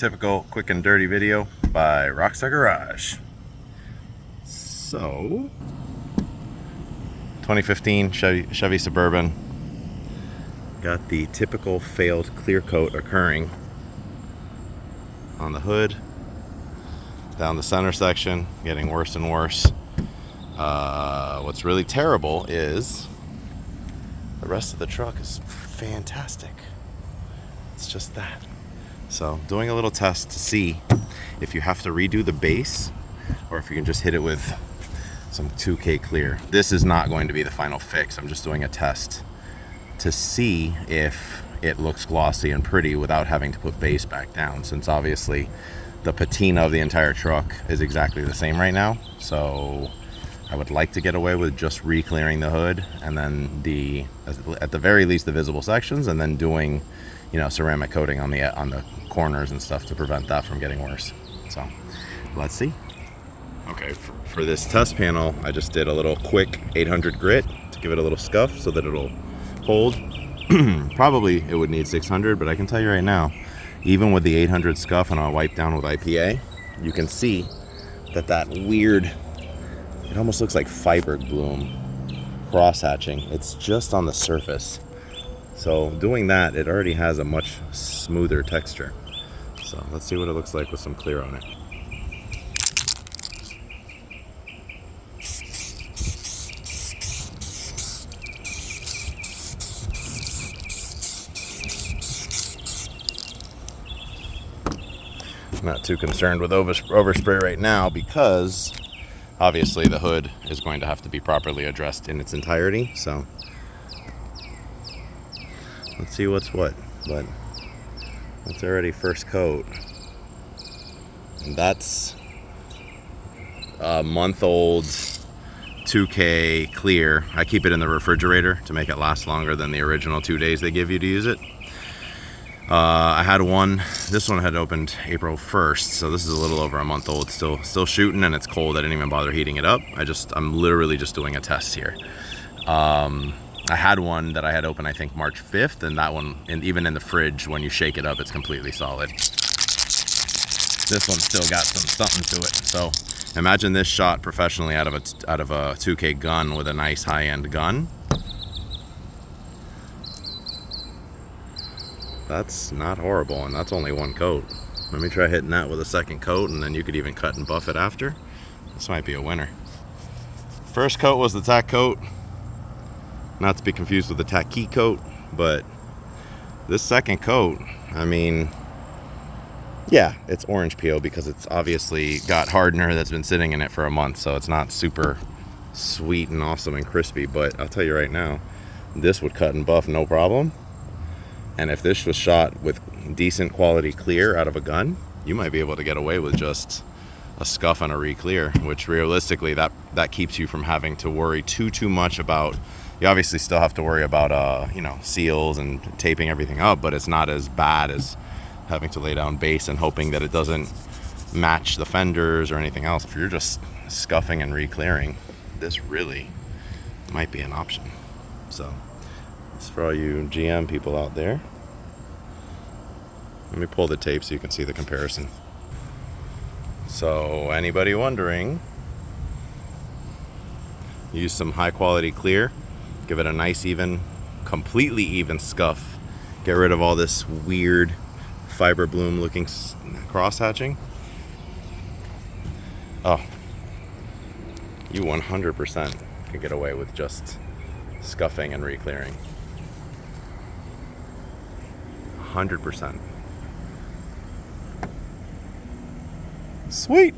typical quick and dirty video by Rockstar Garage. So, 2015 Chevy Suburban. Got the typical failed clear coat occurring on the hood, down the center section, getting worse and worse. What's really terrible is the rest of the truck is fantastic. It's just that. So doing a little test to see if you have to redo the base or if you can just hit it with some 2K clear. This is not going to be the final fix. I'm just doing a test to see if it looks glossy and pretty without having to put base back down, since obviously the patina of the entire truck is exactly the same right now. So I would like to get away with just re-clearing the hood and then at the very least the visible sections, and then doing, you know, ceramic coating on the corners and stuff to prevent that from getting worse. So let's see. Okay, for this test panel, I just did a little quick 800 grit to give it a little scuff so that it'll hold. Probably it would need 600, but I can tell you right now, even with the 800 scuff and I'll wipe down with IPA, you can see that weird, it almost looks like fiber bloom cross hatching. It's just on the surface. So doing that, it already has a much smoother texture. So let's see what it looks like with some clear on it. I'm not too concerned with overspray right now because obviously the hood is going to have to be properly addressed in its entirety. So let's see what's what, but that's already first coat. And that's a month-old 2K clear. I keep it in the refrigerator to make it last longer than the original 2 days they give you to use it. I had one, this one had opened April 1st, so this is a little over a month old, still shooting, and it's cold. I didn't even bother heating it up. I'm literally just doing a test here. I had one that I had open, I think March 5th, and that one, and even in the fridge, when you shake it up, it's completely solid. This one's still got something to it. So imagine this shot professionally out of a 2K gun with a nice high-end gun. That's not horrible, and that's only one coat. Let me try hitting that with a second coat, and then you could even cut and buff it after. This might be a winner. First coat was the tack coat, not to be confused with the tacky coat, but this second coat, I mean, yeah, it's orange peel because it's obviously got hardener that's been sitting in it for a month, so it's not super sweet and awesome and crispy, but I'll tell you right now, this would cut and buff no problem. And if this was shot with decent quality clear out of a gun, you might be able to get away with just a scuff and a re-clear, which realistically that keeps you from having to worry too much about. You obviously still have to worry about you know, seals and taping everything up, but it's not as bad as having to lay down base and hoping that it doesn't match the fenders or anything else. If you're just scuffing and re-clearing, this really might be an option. So it's for all you GM people out there. Let me pull the tape so you can see the comparison. So anybody wondering, use some high quality clear, give it a nice even, completely even scuff, get rid of all this weird fiber bloom looking cross hatching. Oh, you 100% can get away with just scuffing and re-clearing. 100%. Sweet.